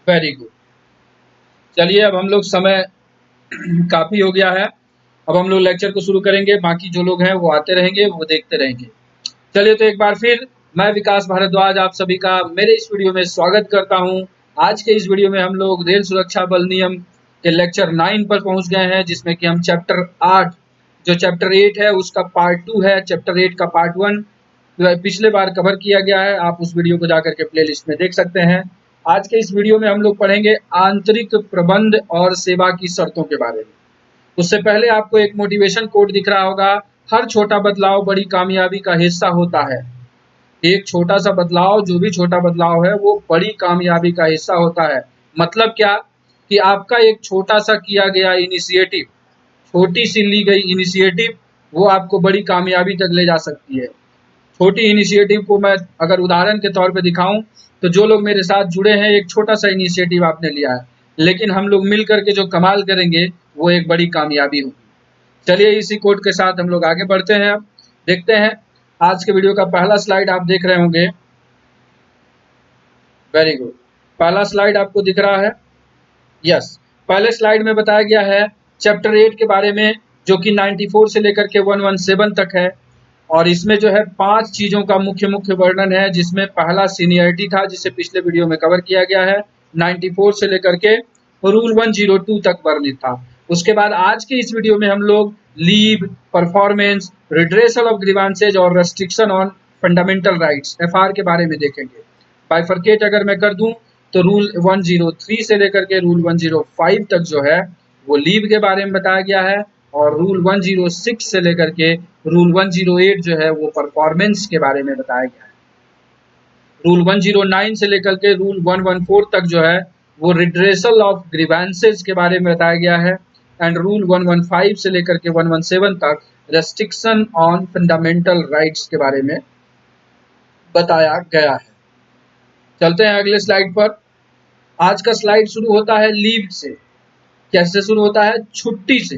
Very good. चलिए अब हम लोग समय काफ़ी हो गया है। अब हम लोग लेक्चर को शुरू करेंगे, बाकी जो लोग हैं वो आते रहेंगे, वो देखते रहेंगे। चलिए तो एक बार फिर मैं विकास भारद्वाज आप सभी का मेरे इस वीडियो में स्वागत करता हूं। आज के इस वीडियो में हम लोग रेल सुरक्षा बल नियम के लेक्चर 9 पर पहुंच गए हैं, जिसमें कि हम चैप्टर 8 जो चैप्टर 8 है उसका पार्ट 2 है। चैप्टर 8 का पार्ट 1 पिछले बार कवर किया गया है, आप उस वीडियो को जाकर के प्लेलिस्ट में देख सकते हैं। आज के इस वीडियो में हम लोग पढ़ेंगे आंतरिक प्रबंध और सेवा की शर्तों के बारे में। उससे पहले आपको एक मोटिवेशन कोट दिख रहा होगा, हर छोटा बदलाव बड़ी कामयाबी का हिस्सा होता है। एक छोटा सा बदलाव, जो भी छोटा बदलाव है वो बड़ी कामयाबी का हिस्सा होता है। मतलब क्या कि आपका एक छोटा सा किया गया इनिशिएटिव, छोटी सी ली गई इनिशिएटिव, वो आपको बड़ी कामयाबी तक ले जा सकती है। छोटी इनिशिएटिव को मैं अगर उदाहरण के तौर पे दिखाऊं, तो जो लोग मेरे साथ जुड़े हैं, एक छोटा सा इनिशिएटिव आपने लिया है, लेकिन हम लोग मिल करके जो कमाल करेंगे वो एक बड़ी कामयाबी होगी। चलिए इसी कोड के साथ हम लोग आगे बढ़ते हैं। अब देखते हैं आज के वीडियो का पहला स्लाइड आप देख रहे होंगे। Very good. पहला स्लाइड आपको दिख रहा है? यस। पहले स्लाइड में बताया गया है चैप्टर 8 के बारे में, जो कि 94 से लेकर के 117 तक है। और इसमें जो है 5 चीज़ों का मुख्य वर्णन है, जिसमें पहला सीनियरिटी था, जिसे पिछले वीडियो में कवर किया गया है। 94 से लेकर के रूल 102 तक वर्णित था। उसके बाद आज के इस वीडियो में हम लोग leave, performance, redressal of grievances और restriction on fundamental rights FR के बारे में देखेंगे। बाइफरकेट अगर मैं कर दूं तो रूल 103 से लेकर के रूल 105 तक जो है वो लीव के बारे में बताया गया है, और रूल 106 से लेकर के रूल 108 जो है वो परफॉर्मेंस के बारे में बताया गया है। रूल 109 से लेकर के रूल 114 तक जो है वो रिड्रेसल ऑफ ग्रीवेंसेस के बारे में बताया गया है, एंड रूल 115 से लेकर के 117 तक रेस्ट्रिक्शन ऑन फंडामेंटल राइट्स के बारे में बताया गया है। चलते हैं अगले स्लाइड पर। आज का स्लाइड शुरू होता है लीव से। कैसे शुरू होता है? छुट्टी से।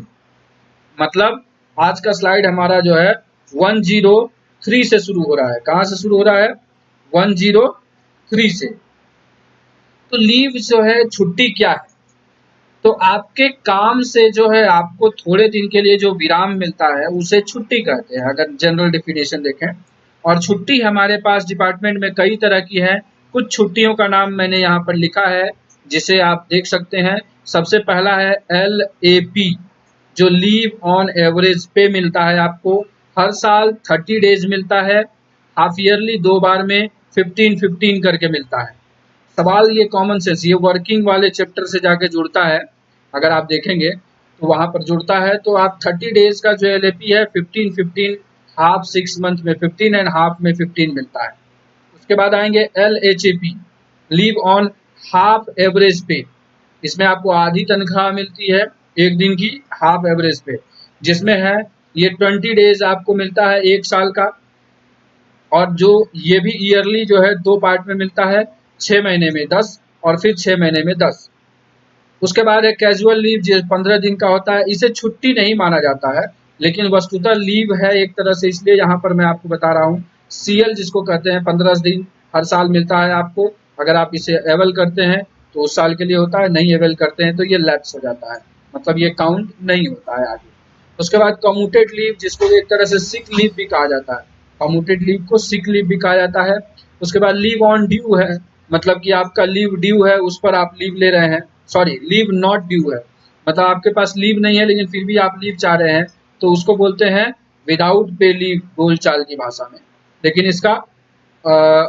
मतलब आज का स्लाइड हमारा जो है 103 से शुरू हो रहा है। कहाँ से शुरू हो रहा है? 103 से। तो लीव जो है, छुट्टी क्या है? तो आपके काम से जो है आपको थोड़े दिन के लिए जो विराम मिलता है उसे छुट्टी कहते हैं, अगर जनरल डेफिनेशन देखें। और छुट्टी हमारे पास डिपार्टमेंट में कई तरह की है। कुछ छुट्टियों का नाम मैंने यहाँ पर लिखा है, जिसे आप देख सकते हैं। सबसे पहला है LAP, जो लीव ऑन एवरेज पे मिलता है आपको। हर साल 30 डेज मिलता है, हाफ ईयरली 2 बार में 15-15 करके मिलता है। सवाल ये कॉमन सेंस, ये वर्किंग वाले चैप्टर से जाके जुड़ता है। अगर आप देखेंगे तो वहां पर जुड़ता है। तो आप 30 डेज का जो LAP है 15-15, हाफ 6 मंथ में 15 एंड हाफ में 15 मिलता है। उसके बाद आएंगे LHAP, leave on half average पे। इसमें आपको आधी तनख्वाह मिलती है एक दिन की, हाफ एवरेज पे, जिसमें है ये 20 डेज आपको मिलता है 1 साल का। और जो ये भी ईयरली जो है 2 पार्ट में मिलता है, 6 महीने में 10 और फिर 6 महीने में 10। उसके बाद एक कैजुअल लीव जो 15 दिन का होता है। इसे छुट्टी नहीं माना जाता है, लेकिन वस्तुतः लीव है एक तरह से, इसलिए यहाँ पर मैं आपको बता रहा हूँ। CL जिसको कहते हैं, 15 दिन हर साल मिलता है आपको। अगर आप इसे एवल करते हैं तो उस साल के लिए होता है, नहीं एवल करते हैं तो ये लैप्स हो जाता है, मतलब ये काउंट नहीं होता है आगे। उसके बाद कम्यूटेड लीव, जिसको एक तरह से सिक लीव भी कहा जाता है। कम्यूटेड लीव को सिक लीव भी कहा जाता है। उसके बाद लीव ऑन ड्यू है, मतलब कि आपका लीव ड्यू है, उस पर आप लीव ले रहे हैं। सॉरी, लीव नॉट ड्यू है, मतलब आपके पास लीव नहीं है लेकिन फिर भी आप लीव चाह रहे हैं, तो उसको बोलते हैं विदाउट पे लीव, बोलचाल की भाषा में। लेकिन इसका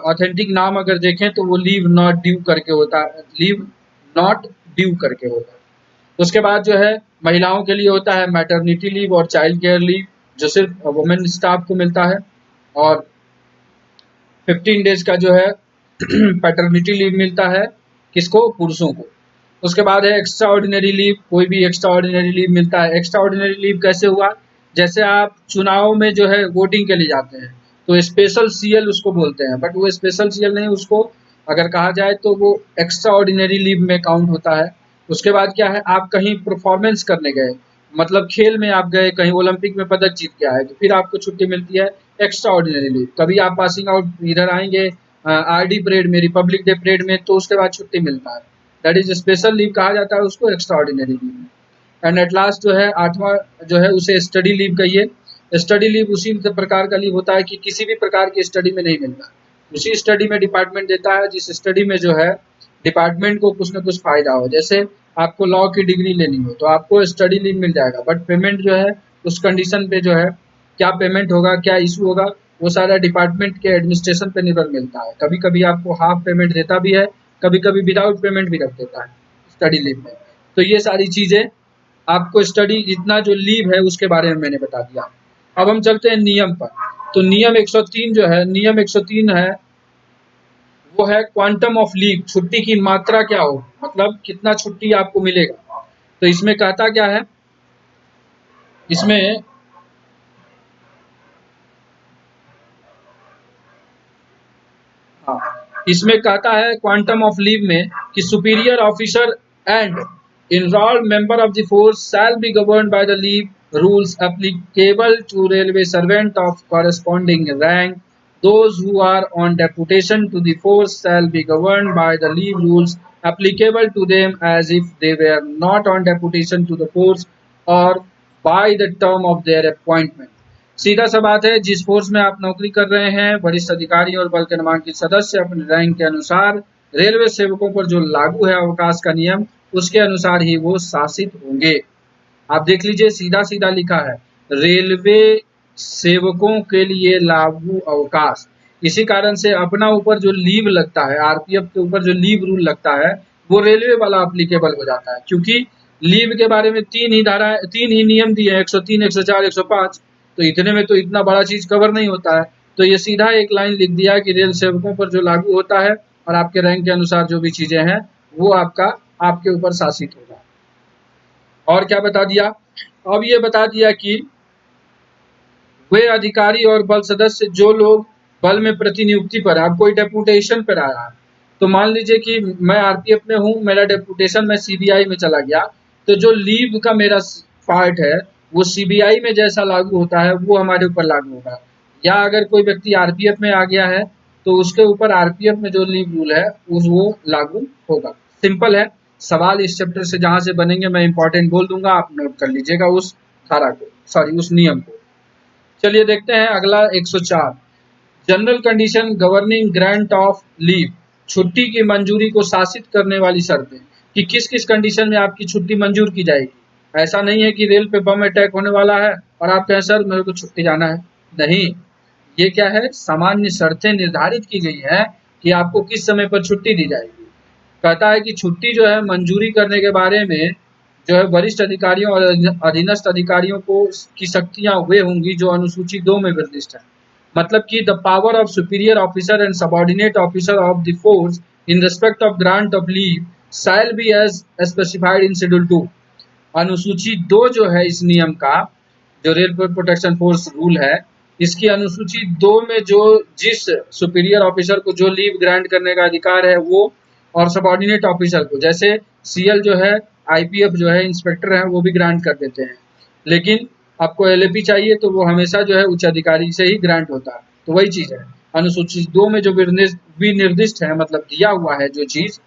ऑथेंटिक नाम अगर देखें तो वो लीव नॉट ड्यू करके होता है, लीव नॉट ड्यू करके होता है। उसके बाद जो है महिलाओं के लिए होता है मैटरनिटी लीव और चाइल्ड केयर लीव, जो सिर्फ वुमेन स्टाफ को मिलता है। और 15 डेज का जो है पैटर्निटी लीव मिलता है, किसको? पुरुषों को। उसके बाद है एक्स्ट्रा ऑर्डिनरी लीव, कोई भी एक्स्ट्रा ऑर्डिनरी लीव मिलता है। एक्स्ट्रा ऑर्डिनरी लीव कैसे हुआ? जैसे आप चुनाव में जो है वोटिंग के लिए जाते हैं तो स्पेशल CL उसको बोलते हैं, बट वो स्पेशल CL नहीं, उसको अगर कहा जाए तो वो एक्स्ट्रा ऑर्डिनरी लीव में काउंट होता है। उसके बाद क्या है, आप कहीं परफॉर्मेंस करने गए, मतलब खेल में आप गए, कहीं ओलंपिक में पदक जीत के आए, तो फिर आपको छुट्टी मिलती है एक्स्ट्रा ऑर्डिनरी लीव। कभी आप पासिंग आउट इधर आएंगे RD परेड में, रिपब्लिक डे परेड में, तो उसके बाद छुट्टी मिलता है। दैट इज स्पेशल लीव कहा जाता है उसको, extra ordinary leave. And at last जो है 8वां जो है उसे स्टडी लीव कहिए। स्टडी लीव उसी प्रकार का लीव होता है कि किसी भी प्रकार की स्टडी में नहीं मिलता, उसी स्टडी में डिपार्टमेंट देता है जिस स्टडी में जो है डिपार्टमेंट को कुछ न कुछ फायदा हो। जैसे आपको लॉ की डिग्री लेनी हो तो आपको स्टडी लीव मिल जाएगा, बट पेमेंट जो है उस कंडीशन पे जो है क्या पेमेंट होगा, क्या इशू होगा, वो सारा डिपार्टमेंट के एडमिनिस्ट्रेशन पे निर्भर मिलता है। कभी कभी आपको हाफ पेमेंट देता भी है, कभी कभी विदाउट पेमेंट भी रख देता है स्टडी लीव में। तो ये सारी चीजें आपको स्टडी जितना जो लीव है उसके बारे में मैंने बता दिया। अब हम चलते हैं नियम पर। तो नियम 103 जो है, नियम 103 है वो है क्वांटम ऑफ लीव, छुट्टी की मात्रा क्या हो, मतलब कितना छुट्टी आपको मिलेगा। तो इसमें कहता क्या है, इसमें इसमें कहता है क्वांटम ऑफ लीव में कि superior officer and enrolled member of the force shall be governed by the leave rules applicable to railway servant of corresponding rank. Those who are on deputation to the force shall be governed by the leave rules applicable to them as if they were not on deputation to the force or by the term of their appointment. सीधा सा बात है, जिस force में आप नौकरी कर रहे हैं वरिष्ठ अधिकारी और बल के नामांकित सदस्य अपने रैंक के अनुसार रेलवे सेवकों पर जो लागू है अवकाश का नियम उसके अनुसार ही वो शासित होंगे। आप देख लीजिए, सीधा सीधा लिखा है रेलवे सेवकों के लिए लागू अवकाश। इसी कारण से अपना ऊपर जो लीव लगता है, आरपीएफ के ऊपर जो लीव रूल लगता है वो रेलवे वाला अप्लीकेबल हो जाता है, क्योंकि लीव के बारे में तीन ही नियम दिए हैं, 103, 104, 105। तो इतने में तो इतना बड़ा चीज कवर नहीं होता है। तो ये सीधा एक लाइन लिख दिया कि रेल सेवकों पर जो लागू होता है और आपके रैंक के अनुसार जो भी चीजें हैं वो आपके ऊपर शासित होगा। और क्या बता दिया, अब ये बता दिया कि वे अधिकारी और बल सदस्य जो लोग बल में प्रतिनियुक्ति पर, आप कोई डेपुटेशन पर आया है, तो मान लीजिए कि मैं आरपीएफ में हूँ, मेरा डेपुटेशन में सीबीआई में चला गया, तो जो लीव का मेरा पार्ट है वो सीबीआई में जैसा लागू होता है वो हमारे ऊपर लागू होगा। या अगर कोई व्यक्ति आरपीएफ में आ गया है तो उसके ऊपर आरपीएफ में जो लीव रूल है वो लागू होगा। सिंपल है। सवाल इस चैप्टर से जहां से बनेंगे मैं इंपॉर्टेंट बोल दूंगा, आप नोट कर लीजिएगा उस धारा को, सॉरी उस नियम को। चलिए देखते हैं अगला 104, general condition governing grant of leave, छुट्टी की मंजूरी को शासित करने वाली शर्तें कि किस किस कंडीशन में आपकी छुट्टी मंजूर की जाएगी। ऐसा नहीं है कि रेल पे बम अटैक होने वाला है और आप कहें सर मेरे को छुट्टी जाना है, नहीं। ये क्या है, सामान्य शर्तें निर्धारित की गई है कि आपको किस समय पर छुट्टी दी जाएगी। कहता है कि छुट्टी जो है मंजूरी करने के बारे में जो है वरिष्ठ अधिकारियों और अधीनस्थ अधिकारियों को की शक्तियां वे होंगी जो अनुसूची 2 में निर्दिष्ट है। मतलब कि the power of superior officer and subordinate officer of the force in respect of grant of leave shall be as specified in schedule 2। अनुसूची 2 जो है इस नियम का, जो रेलवे प्रोटेक्शन फोर्स रूल है, इसकी अनुसूची 2 में जो जिस सुपीरियर ऑफिसर को जो लीव ग्रांट करने का अधिकार है वो, और सबऑर्डिनेट ऑफिसर को, जैसे सीएल जो है, आईपीएफ जो है, इंस्पेक्टर है, वो भी ग्रांट कर देते हैं। लेकिन आपको एलएपी चाहिए तो वो हमेशा जो है उच्च अधिकारी से ही ग्रांट होता है। तो वही चीज है, अनुसूची 2 में जो विनिर्दिष्ट है, मतलब दिया हुआ है जो चीज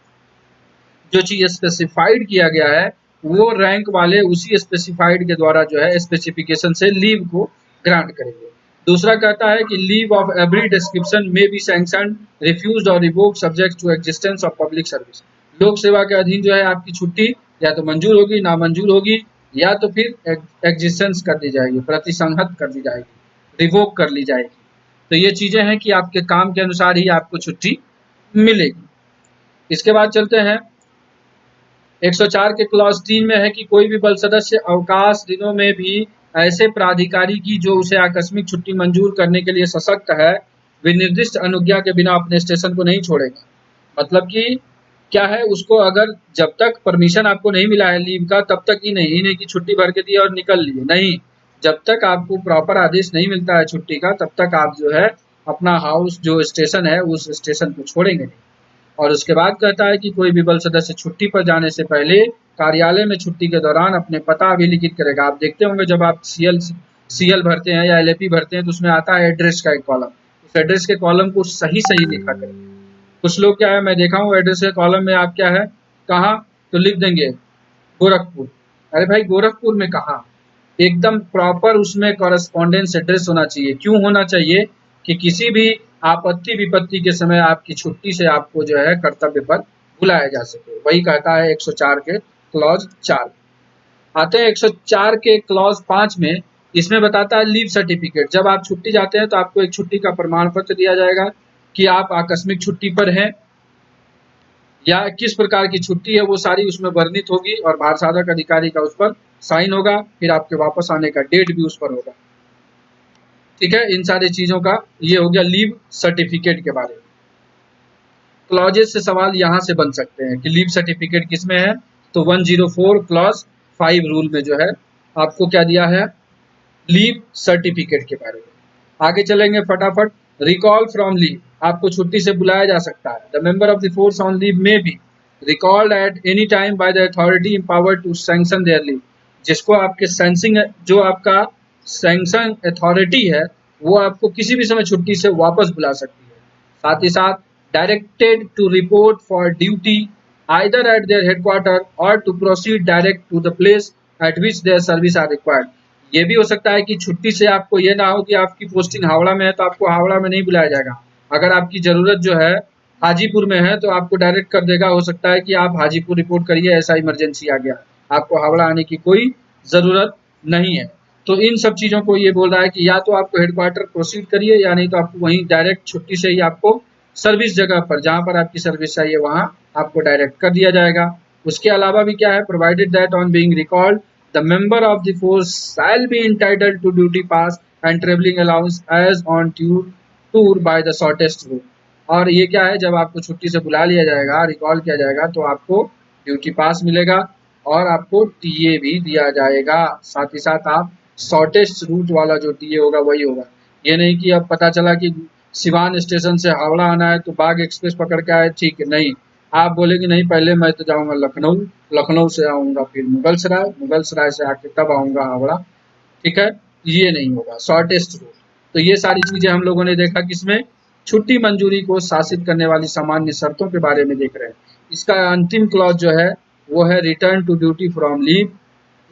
स्पेसिफाइड किया गया है, वो रैंक वाले उसी स्पेसिफाइड के द्वारा जो है स्पेसिफिकेशन से लीव को ग्रांट करेंगे। दूसरा कहता है कि लीव ऑफ एवरी डिस्क्रिप्शन में बी सैंक्शन, रिफ्यूज्ड और revoke subject to existence of public service. लोक सेवा के अधीन जो है आपकी छुट्टी या तो मंजूर होगी, नामंजूर होगी, या तो फिर एग्जिस्टेंस कर दी जाएगी, प्रतिसंहत कर दी जाएगी, रिवोक कर ली जाएगी। तो ये चीजें हैं कि आपके काम के अनुसार ही आपको छुट्टी मिलेगी। इसके बाद चलते हैं 104 के क्लॉज 3 में है कि कोई भी बल सदस्य अवकाश दिनों में भी ऐसे प्राधिकारी की जो उसे आकस्मिक छुट्टी मंजूर करने के लिए सशक्त है, विनिर्दिष्ट अनुज्ञा के बिना अपने स्टेशन को नहीं छोड़ेगा। मतलब कि क्या है, उसको अगर जब तक परमिशन आपको नहीं मिला है लीव का तब तक ही नहीं कि छुट्टी भर के दी और निकल लिए, नहीं। जब तक आपको प्रॉपर आदेश नहीं मिलता है छुट्टी का तब तक आप जो है अपना हाउस जो स्टेशन है उस स्टेशन को छोड़ेंगे नहीं। और उसके बाद कहता है कि कोई भी बल सदस्य छुट्टी पर जाने से पहले कार्यालय में छुट्टी के दौरान अपने पता अभिलिखित करेगा। आप देखते होंगे जब आप सीएल भरते हैं या एलएपी भरते हैं तो उसमें आता है एड्रेस का एक कॉलम, उस एड्रेस के कॉलम को सही लिखा करें। कुछ लोग क्या है, मैं देखा हूँ एड्रेस के कॉलम में आप क्या है कहाँ, तो लिख देंगे गोरखपुर। अरे भाई गोरखपुर में कहाँ, एकदम प्रॉपर उसमें कॉरेस्पॉन्डेंस एड्रेस होना चाहिए। क्यों होना चाहिए कि किसी भी आपत्ति विपत्ति के समय आपकी छुट्टी से आपको जो है कर्तव्य पर बुलाया जा सके, वही कहता है 104 के क्लॉज 4। आते हैं 104 के क्लॉज 5 में, इसमें बताता है लीव सर्टिफिकेट। जब आप छुट्टी जाते हैं तो आपको एक छुट्टी का प्रमाण पत्र दिया जाएगा कि आप आकस्मिक छुट्टी पर हैं या किस प्रकार की छुट्टी है, वो सारी उसमें वर्णित होगी और भार साधक अधिकारी का उस पर साइन होगा, फिर आपके वापस आने का डेट भी उस पर होगा। ठीक है, इन सारी चीजों का ये हो गया लीव सर्टिफिकेट के बारे में। क्लॉजेस से सवाल यहाँ से बन सकते हैं कि लीव सर्टिफिकेट किसमें है, तो 104 क्लॉज 5 रूल में जो है आपको क्या दिया है, लीव सर्टिफिकेट के बारे में। आगे चलेंगे फटाफट। रिकॉल फ्रॉम लीव, आपको छुट्टी से बुलाया जा सकता है। The member of the force on leave may be recalled at any time by the authority empowered to sanction their leave. जिसको आपके सेंसिंग, जो आपका सैंक्शन अथॉरिटी है, वो आपको किसी भी समय छुट्टी से वापस बुला सकती है। साथ ही साथ directed to report for duty either at their headquarter or to proceed direct to the place at which their service are required. ये भी हो सकता है कि छुट्टी से आपको ये ना हो कि आपकी पोस्टिंग हावड़ा में है तो आपको हावड़ा में नहीं बुलाया जाएगा। अगर आपकी ज़रूरत जो है हाजीपुर में है तो आपको डायरेक्ट कर देगा, हो सकता है कि आप हाजीपुर रिपोर्ट करिए, ऐसा इमरजेंसी आ गया, आपको हावड़ा आने की कोई ज़रूरत नहीं है। तो इन सब चीज़ों को ये बोल रहा है कि या तो आपको हेडक्वार्टर प्रोसीड करिए या नहीं तो आपको वहीं डायरेक्ट छुट्टी से ही आपको सर्विस जगह पर, जहाँ पर आपकी सर्विस चाहिए वहाँ आपको डायरेक्ट कर दिया जाएगा। उसके अलावा भी क्या है, provided that on being recalled the member of the force shall be entitled to duty pass and travelling allowance as on tour by the shortest route। और ये क्या है, जब आपको छुट्टी से बुला लिया जाएगा, रिकॉल किया जाएगा, तो आपको ड्यूटी पास मिलेगा और आपको टीए भी दिया जाएगा। साथ ही साथ आप शॉर्टेस्ट रूट वाला जो टीए होगा वही होगा। ये नहीं कि अब पता चला कि सिवान स्टेशन से हावड़ा आना है तो बाग एक्सप्रेस पकड़ के आए, ठीक है, नहीं, आप बोलेंगे नहीं पहले मैं तो जाऊंगा लखनऊ, लखनऊ से आऊँगा फिर मुगलसराय, मुगलसराय से आके तब आऊँगा हावड़ा। ठीक है, ये नहीं होगा, शॉर्टेस्ट रूट। तो ये सारी चीज़ें हम लोगों ने देखा किसमें, छुट्टी मंजूरी को शासित करने वाली सामान्य शर्तों के बारे में देख रहे हैं। इसका अंतिम क्लॉज जो है वो है return to duty from leave.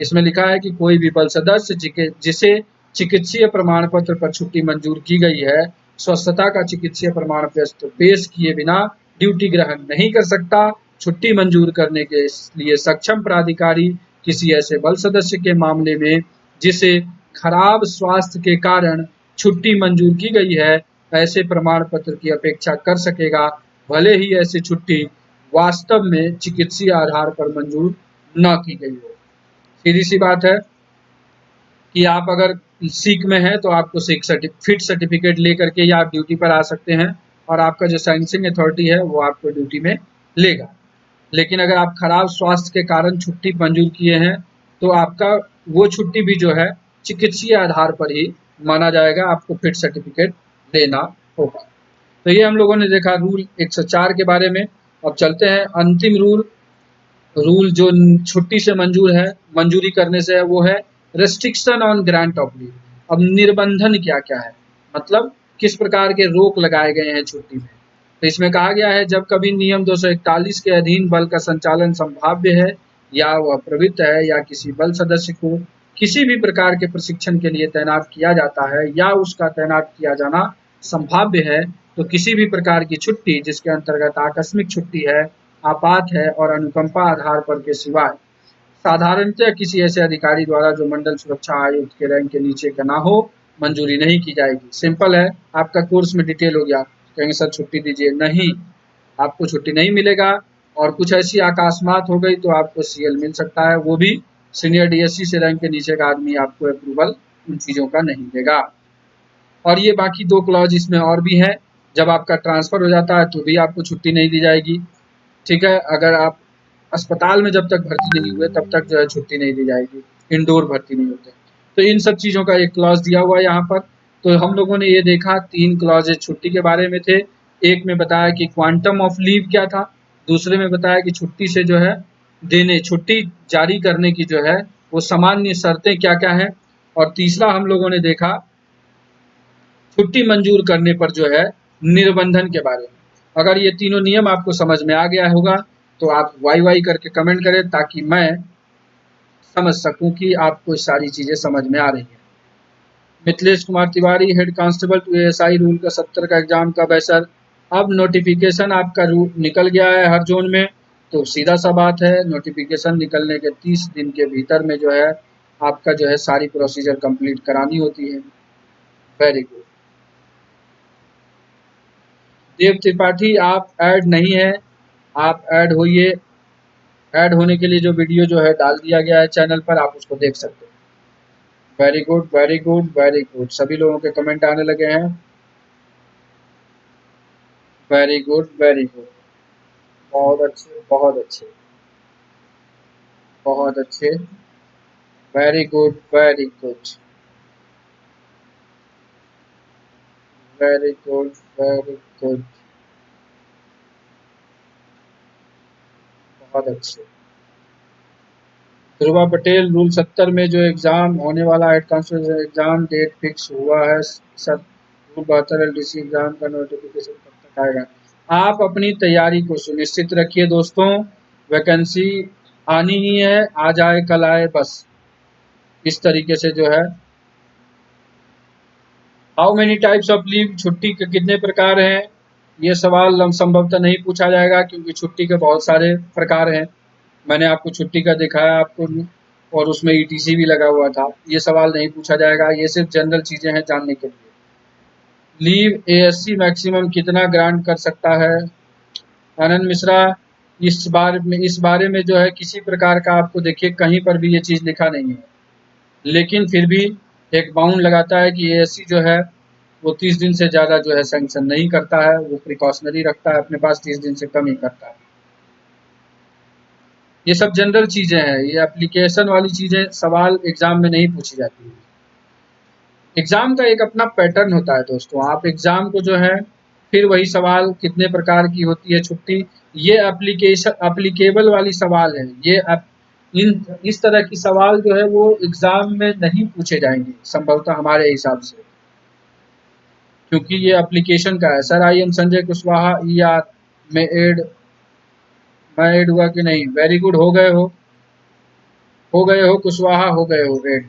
इसमें लिखा है कि कोई भी बल सदस्य जिसे चिकित्सीय प्रमाण पत्र पर छुट्टी मंजूर की गई है, स्वस्थता का चिकित्सीय प्रमाण पत्र पेश किए बिना ड्यूटी ग्रहण नहीं कर सकता। छुट्टी मंजूर करने के लिए सक्षम प्राधिकारी किसी ऐसे बल सदस्य के मामले में जिसे खराब स्वास्थ्य के कारण छुट्टी मंजूर की गई है, ऐसे प्रमाण पत्र की अपेक्षा कर सकेगा, भले ही ऐसी छुट्टी वास्तव में चिकित्सीय आधार पर मंजूर न की गई हो। सीधी सी बात है कि आप अगर सिक में हैं तो आपको फिट सर्टिफिकेट लेकर के या आप ड्यूटी पर आ सकते हैं और आपका जो सैंक्शनिंग अथॉरिटी है वो आपको ड्यूटी में लेगा। लेकिन अगर आप खराब स्वास्थ्य के कारण छुट्टी मंजूर किए हैं तो आपका वो छुट्टी भी जो है चिकित्सीय आधार पर ही माना जाएगा, आपको फिट सर्टिफिकेट देना होगा। तो ये हम लोगों ने देखा रूल 104 के बारे में। अब चलते हैं अंतिम रूल जो छुट्टी से मंजूरी करने से है, वो है restriction on grant of leave. अब निर्बंधन क्या क्या है, मतलब किस प्रकार के रोक लगाए गए हैं छुट्टी में। तो इसमें कहा गया है जब कभी नियम 241 के अधीन बल का संचालन संभाव्य है या वह प्रवृत्त है या किसी बल सदस्य को किसी भी प्रकार के प्रशिक्षण के लिए तैनात किया जाता है या उसका तैनात किया जाना संभाव्य है, तो किसी भी प्रकार की छुट्टी जिसके अंतर्गत आकस्मिक छुट्टी है, आपात है और अनुकंपा आधार पर के सिवाय साधारणतः किसी ऐसे अधिकारी द्वारा जो मंडल सुरक्षा आयुक्त के रैंक के नीचे का ना हो, मंजूरी नहीं की जाएगी। सिंपल है, आपका कोर्स में डिटेल हो गया, कहेंगे सर छुट्टी दीजिए, नहीं, आपको छुट्टी नहीं मिलेगा। और कुछ ऐसी अकस्मात हो गई तो आपको सीएल मिल सकता है, वो भी सीनियर डीएससी से रैंक के नीचे का आदमी आपको अप्रूवल उन चीज़ों का नहीं देगा। और ये बाकी 2 क्लॉज इसमें और भी हैं, जब आपका ट्रांसफ़र हो जाता है तो भी आपको छुट्टी नहीं दी जाएगी। ठीक है, अगर आप अस्पताल में जब तक भर्ती नहीं हुए तब तक जो है छुट्टी नहीं दी जाएगी, इंडोर भर्ती नहीं होते। तो इन सब चीज़ों का एक क्लॉज दिया हुआ है यहाँ पर। तो हम लोगों ने ये देखा 3 क्लॉजेज छुट्टी के बारे में थे। एक में बताया कि क्वांटम ऑफ लीव क्या था, दूसरे में बताया कि छुट्टी से जो है छुट्टी जारी करने की जो है वो सामान्य शर्तें क्या क्या हैं, और तीसरा हम लोगों ने देखा छुट्टी मंजूर करने पर जो है निर्बंधन के बारे में। अगर ये तीनों नियम आपको समझ में आ गया होगा तो आप वाई वाई करके कमेंट करें ताकि मैं समझ सकूं कि आपको सारी चीज़ें समझ में आ रही हैं। Mithilesh Kumar Tiwari, head constable to ASI rule का 70 का एग्जाम कब है सर? अब नोटिफिकेशन आपका रूल निकल गया है हर जोन में, तो सीधा सा बात है, नोटिफिकेशन निकलने के 30 दिन के भीतर में जो है आपका जो है सारी प्रोसीजर कंप्लीट करानी होती है। Very good. देव त्रिपाठी आप ऐड नहीं है, आप ऐड होइए। ऐड होने के लिए जो वीडियो जो है डाल दिया गया है चैनल पर, आप उसको देख सकते हैं। Very good, very good, very good. सभी लोगों के कमेंट आने लगे हैं। Very good, very good. बहुत अच्छे, बहुत अच्छे, बहुत अच्छे। Very good, very good, very good, very good. बहुत अच्छे। ध्रुवा पटेल, रूल 70 में जो एग्जाम होने वाला head constable exam date fix हुआ है सर? रूल 72 एलडीसी एग्जाम का नोटिफिकेशन कब तक आएगा? आप अपनी तैयारी को सुनिश्चित रखिए दोस्तों, वैकेंसी आनी ही है, आज आए कल आए, बस इस तरीके से जो है। How many types of leave, छुट्टी के कितने प्रकार हैं? ये सवाल संभवतः नहीं पूछा जाएगा क्योंकि छुट्टी के बहुत सारे प्रकार हैं। मैंने आपको छुट्टी का दिखाया आपको, और उसमें ईटीसी भी लगा हुआ था। ये सवाल नहीं पूछा जाएगा, ये सिर्फ जनरल चीजें हैं जानने के लिए। लीव एएससी मैक्सिमम कितना ग्रांट कर सकता है? आनंद मिश्रा, इस बारे में जो है किसी प्रकार का आपको देखिए कहीं पर भी ये चीज लिखा नहीं है, लेकिन फिर भी एक बाउंड लगाता है कि एएससी जो है वो 30 दिन से ज़्यादा जो है सैंक्शन नहीं करता है, वो प्रिकॉशनरी रखता है अपने पास, 30 दिन से कम ही करता है। ये सब जनरल चीज़ें हैं, ये एप्लीकेशन वाली चीज़ें सवाल एग्जाम में नहीं पूछी जाती है। एग्जाम का एक अपना पैटर्न होता है दोस्तों, आप एग्जाम को जो है फिर वही सवाल कितने प्रकार की होती है छुट्टी, ये एप्लीकेबल वाली सवाल है। ये इस तरह की सवाल जो है वो एग्जाम में नहीं पूछे जाएंगे संभवतः हमारे हिसाब से, क्योंकि ये एप्लीकेशन का है। Sir I am Sanjay Kushwaha E R में मैं ऐड हुआ कि नहीं? वेरी गुड, हो गए हो कुशवाहा, हो गए हो ऐड।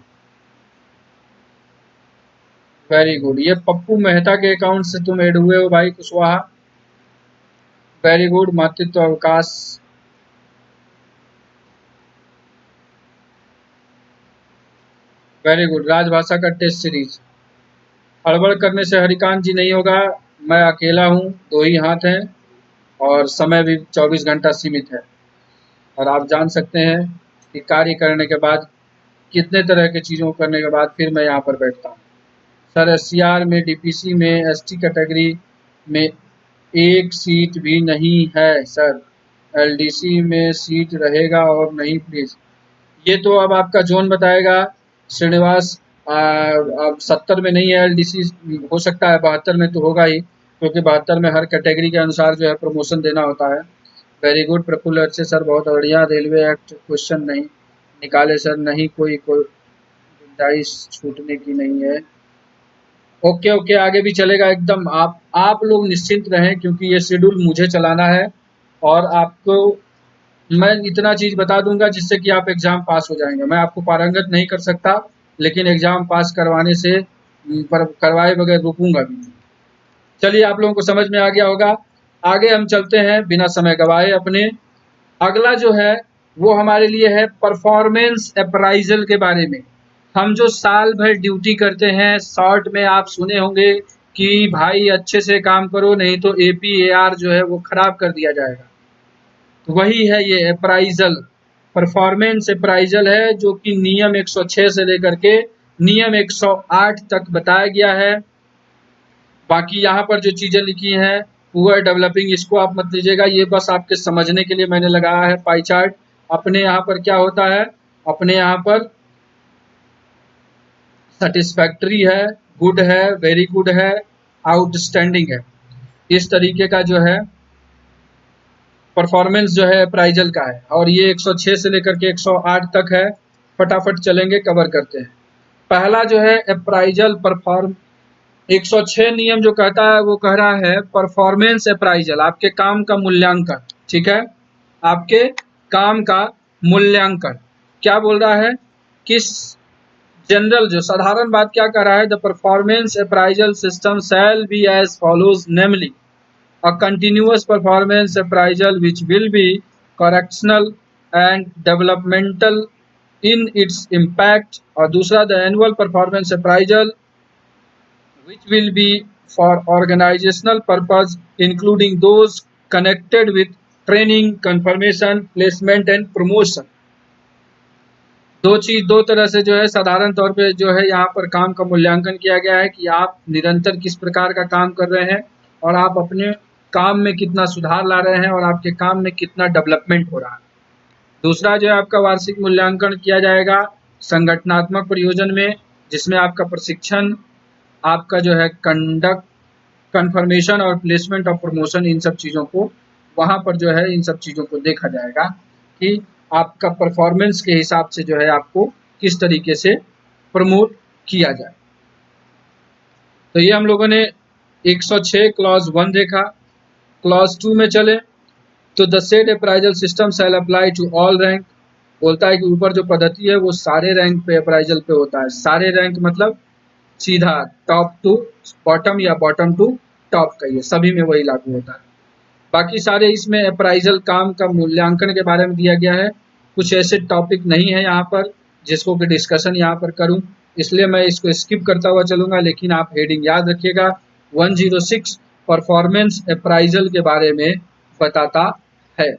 वेरी गुड, ये पप्पू मेहता के अकाउंट से तुम ऐड हुए हो भाई कुशवाहा। Very good. मातृत्व अवकाश, वेरी गुड। राजभाषा का टेस्ट सीरीज, हड़बड़ करने से हरिकांत जी नहीं होगा, मैं अकेला हूँ, 2 ही हाथ हैं और समय भी 24 घंटा सीमित है। और आप जान सकते हैं कि कार्य करने के बाद, कितने तरह की चीज़ों को करने के बाद फिर मैं यहाँ पर बैठता हूँ। सर एससीआर में डीपीसी में एसटी कैटेगरी में एक सीट भी नहीं है सर, एलडीसी में सीट रहेगा और नहीं प्लीज? ये तो अब आपका जोन बताएगा श्रीनिवास। अब 70 में नहीं है एलडीसी, हो सकता है 72 में तो होगा ही, क्योंकि 72 में हर कैटेगरी के अनुसार जो है प्रमोशन देना होता है। वेरी गुड प्रफुल्ल, अच्छे सर, बहुत बढ़िया। रेलवे एक्ट क्वेश्चन नहीं निकाले सर? नहीं, कोई गुंजाइश छूटने की नहीं है। ओके ओके, आगे भी चलेगा एकदम। आप लोग निश्चिंत रहें क्योंकि ये शेड्यूल मुझे चलाना है, और आपको मैं इतना चीज बता दूंगा जिससे कि आप एग्जाम पास हो जाएंगे। मैं आपको पारंगत नहीं कर सकता, लेकिन एग्जाम पास करवाने से करवाए बगैर रुकूंगा भी नहीं। चलिए, आप लोगों को समझ में आ गया होगा। आगे हम चलते हैं बिना समय गवाए अपने। अगला जो है वो हमारे लिए है परफॉर्मेंस अप्राइजल के बारे में। हम जो साल भर ड्यूटी करते हैं, शॉर्ट में आप सुने होंगे कि भाई अच्छे से काम करो नहीं तो एपीएआर जो है वो खराब कर दिया जाएगा। तो वही है ये अप्राइजल, परफॉर्मेंस अप्राइजल है, जो कि नियम 106 से लेकर के नियम 108 तक बताया गया है। बाकी यहाँ पर जो चीजें लिखी हैं पुअर डेवलपिंग, इसको आप मत लीजिएगा, ये बस आपके समझने के लिए मैंने लगाया है पाई चार्ट। अपने यहाँ पर क्या होता है, अपने यहाँ पर सेटिस्फैक्ट्री है, गुड है, वेरी गुड है, आउटस्टैंडिंग है। इस तरीके का जो है परफॉर्मेंस जो है अप्राइजल का है, और ये 106 से लेकर के 108 तक है। फटाफट चलेंगे, कवर करते हैं। पहला जो है अप्राइजल परफॉर्म 106 नियम जो कहता है वो कह रहा है परफॉर्मेंस अप्राइजल, आपके काम का मूल्यांकन। ठीक है, आपके काम का मूल्यांकन। क्या बोल रहा है कि जनरल जो साधारण बात क्या कर रहा है, the performance appraisal system shall be as follows, namely a continuous performance appraisal which will be correctional and developmental in its impact, और दूसरा the annual performance appraisal which will be for organizational purpose including those connected with training, confirmation, placement and promotion। दो तरह से जो है साधारण तौर पे जो है यहाँ पर काम का मूल्यांकन किया गया है कि आप निरंतर किस प्रकार का काम कर रहे हैं और आप अपने काम में कितना सुधार ला रहे हैं और आपके काम में कितना डेवलपमेंट हो रहा है। दूसरा जो है आपका वार्षिक मूल्यांकन किया जाएगा संगठनात्मक प्रयोजन में, जिसमें आपका प्रशिक्षण, आपका जो है कंडक्ट, कन्फर्मेशन और प्लेसमेंट ऑफ प्रमोशन, इन सब चीज़ों को वहाँ पर जो है इन सब चीज़ों को देखा जाएगा कि आपका परफॉर्मेंस के हिसाब से जो है आपको किस तरीके से प्रमोट किया जाए। तो ये हम लोगों ने 106 क्लॉज 1 देखा। क्लॉज 2 में चले तो the said appraisal system shall apply to all rank, बोलता है कि ऊपर जो पद्धति है वो सारे रैंक पे अप्राइजल पे होता है। सारे रैंक मतलब सीधा टॉप टू बॉटम या बॉटम टू टॉप का, ये सभी में वही लागू होता है। बाकी सारे इसमें अप्राइजल काम का मूल्यांकन के बारे में दिया गया है। कुछ ऐसे टॉपिक नहीं है यहाँ पर जिसको कि डिस्कशन यहाँ पर करूँ, इसलिए मैं इसको स्किप करता हुआ चलूँगा, लेकिन आप हेडिंग याद रखिएगा। 106 परफॉर्मेंस अप्राइजल के बारे में बताता है।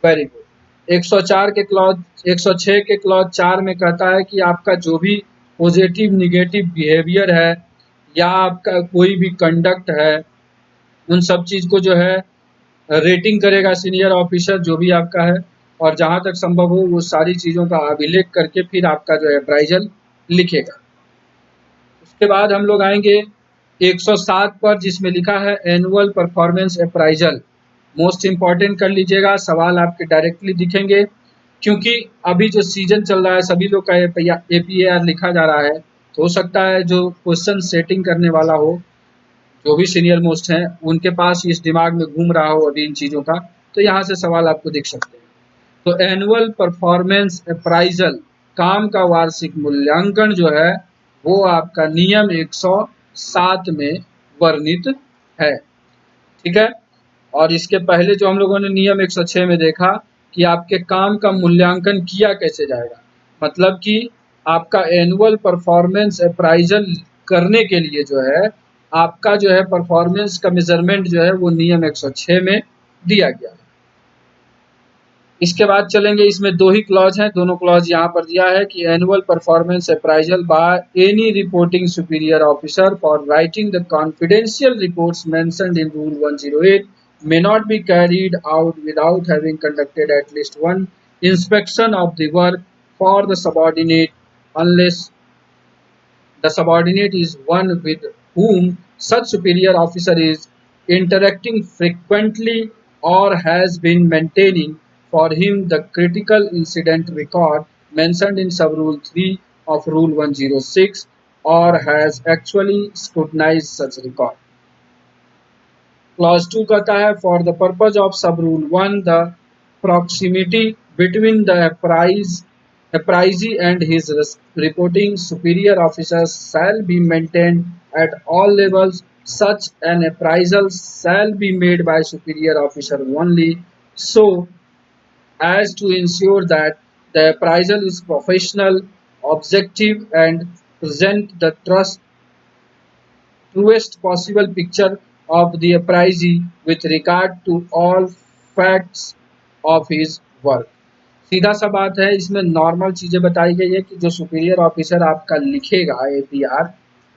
Very good. 104 के क्लॉज 106 के क्लॉज 4 में कहता है कि आपका जो भी पॉजिटिव निगेटिव बिहेवियर है या आपका कोई भी कंडक्ट है, उन सब चीज़ को जो है रेटिंग करेगा सीनियर ऑफिसर जो भी आपका है, और जहाँ तक संभव हो वो सारी चीज़ों का अभिलेख करके फिर आपका जो है अप्राइजल लिखेगा। उसके बाद हम लोग आएंगे 107 पर, जिसमें लिखा है annual performance appraisal. Most important कर लीजिएगा, सवाल आपके डायरेक्टली दिखेंगे क्योंकि अभी जो सीजन चल रहा है सभी लोग का APAR लिखा जा रहा है। तो हो सकता है जो क्वेश्चन सेटिंग करने वाला हो, जो भी सीनियर मोस्ट हैं, उनके पास इस दिमाग में घूम रहा हो अभी इन चीज़ों का, तो यहाँ से सवाल आपको दिख सकते हैं। तो एनुअल परफॉर्मेंस अप्राइजल काम का वार्षिक मूल्यांकन जो है वो आपका नियम 107 में वर्णित है। ठीक है। और इसके पहले जो हम लोगों ने नियम 106 में देखा कि आपके काम का मूल्यांकन किया कैसे जाएगा, मतलब कि आपका एनुअल परफॉर्मेंस अप्राइजल करने के लिए जो है आपका जो है परफॉर्मेंस का मेजरमेंट जो है वो नियम 106 में दिया गया है। इसके बाद चलेंगे, इसमें दो ही क्लॉज हैं, दोनों क्लॉज यहाँ पर दिया है कि annual performance appraisal by any reporting superior officer for writing the confidential reports mentioned in rule 108 may not be carried out without having conducted at least one inspection of the work for the subordinate, unless the subordinate is one with whom such superior officer is interacting frequently or has been maintaining for him the critical incident record mentioned in sub-rule 3 of Rule 106 or has actually scrutinized such record. Clause 2 कहता है for the purpose of sub-rule 1 the proximity between the appraisee and his reporting superior officers shall be maintained at all levels. Such an appraisal shall be made by superior officer only so as to ensure that the appraisal is professional, objective and present the truest possible picture of the appraisee with regard to all facts of his work। सीधा सा बात है, इसमें normal चीज़ें बताई गई है कि जो सुपीरियर ऑफिसर आपका लिखेगा APR,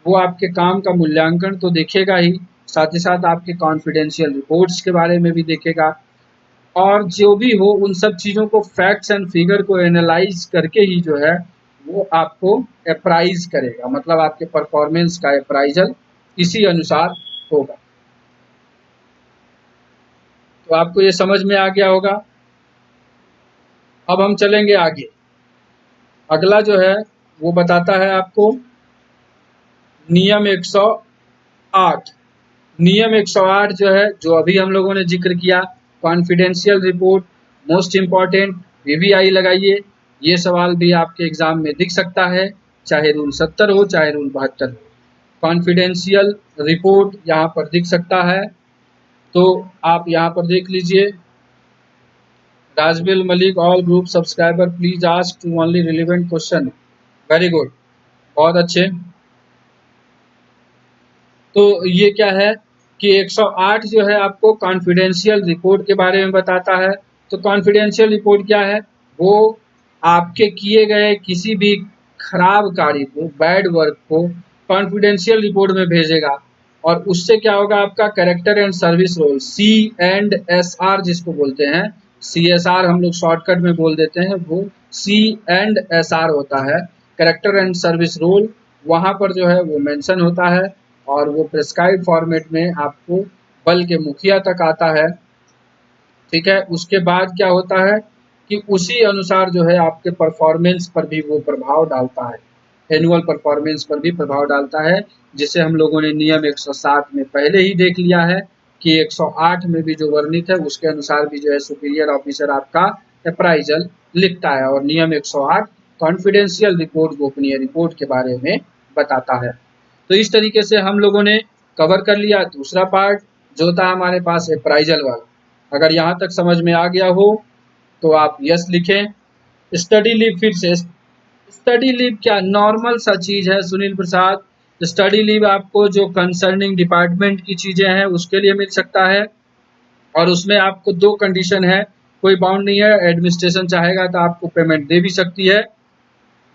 वो आपके काम का मूल्यांकन तो देखेगा ही, साथ ही साथ आपके कॉन्फिडेंशियल रिपोर्ट्स के बारे में भी देखेगा, और जो भी हो उन सब चीज़ों को फैक्ट्स एंड फिगर को एनालाइज करके ही जो है वो आपको अप्राइज करेगा, मतलब आपके परफॉर्मेंस का अप्राइजल इसी अनुसार होगा। तो आपको ये समझ में आ गया होगा। अब हम चलेंगे आगे। अगला जो है वो बताता है आपको नियम 108। नियम 108 जो है, जो अभी हम लोगों ने जिक्र किया, confidential report most important, VVI लगाइए। ये सवाल भी आपके एग्जाम में दिख सकता है, चाहे रूल 70 हो चाहे रूल 72 हो। कॉन्फिडेंशियल रिपोर्ट यहाँ पर दिख सकता है, तो आप यहाँ पर देख लीजिए। Rajbil Malik, all group subscriber please ask to only relevant question. Very good, बहुत अच्छे। तो ये क्या है कि 108 जो है आपको कॉन्फिडेंशियल रिपोर्ट के बारे में बताता है। तो कॉन्फिडेंशियल रिपोर्ट क्या है, वो आपके किए गए किसी भी खराब कार्य को, बैड वर्क को कॉन्फिडेंशियल रिपोर्ट में भेजेगा, और उससे क्या होगा, आपका character and service role, C&SR जिसको बोलते हैं, CSR हम लोग शॉर्टकट में बोल देते हैं, वो C&SR होता है, कैरेक्टर एंड सर्विस रोल। वहाँ पर जो है वो मेंशन होता है, और वो प्रेस्क्राइब फॉर्मेट में आपको बल के मुखिया तक आता है। ठीक है, उसके बाद क्या होता है कि उसी अनुसार जो है आपके परफॉर्मेंस पर भी वो प्रभाव डालता है, एनुअल परफॉर्मेंस पर भी प्रभाव डालता है, जिसे हम लोगों ने नियम 107 में पहले ही देख लिया है कि 108 में भी जो वर्णित है उसके अनुसार भी जो है सुपीरियर ऑफिसर आपका अप्राइजल लिखता है, और नियम 108 कॉन्फिडेंशियल रिपोर्ट, गोपनीय रिपोर्ट के बारे में बताता है। तो इस तरीके से हम लोगों ने कवर कर लिया दूसरा पार्ट, जो था हमारे पास अप्राइजल वाला। अगर यहाँ तक समझ में आ गया हो तो आप यस लिखें। स्टडी लीव, फिर से स्टडी लीव क्या नॉर्मल सा चीज है सुनील प्रसाद। स्टडी लीव आपको जो कंसर्निंग डिपार्टमेंट की चीजें हैं उसके लिए मिल सकता है, और उसमें आपको दो कंडीशन है, कोई बाउंड नहीं है। एडमिनिस्ट्रेशन चाहेगा तो आपको पेमेंट दे भी सकती है,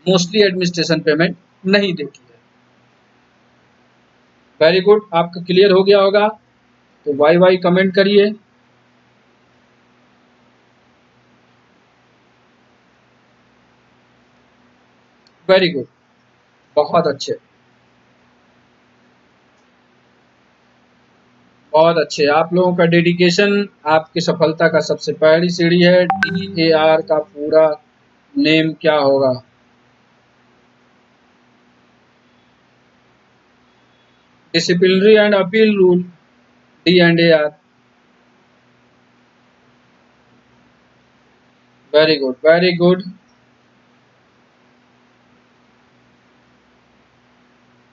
मोस्टली एडमिनिस्ट्रेशन पेमेंट नहीं देती है। वेरी गुड, आपका क्लियर हो गया होगा, तो वाई वाई कमेंट करिए। वेरी गुड, बहुत अच्छे, बहुत अच्छे। आप लोगों का डेडिकेशन आपकी सफलता का सबसे पहली सीढ़ी है। DAR का पूरा नेम क्या होगा? Disciplinary and appeal rule, D&AR। Very good, very good.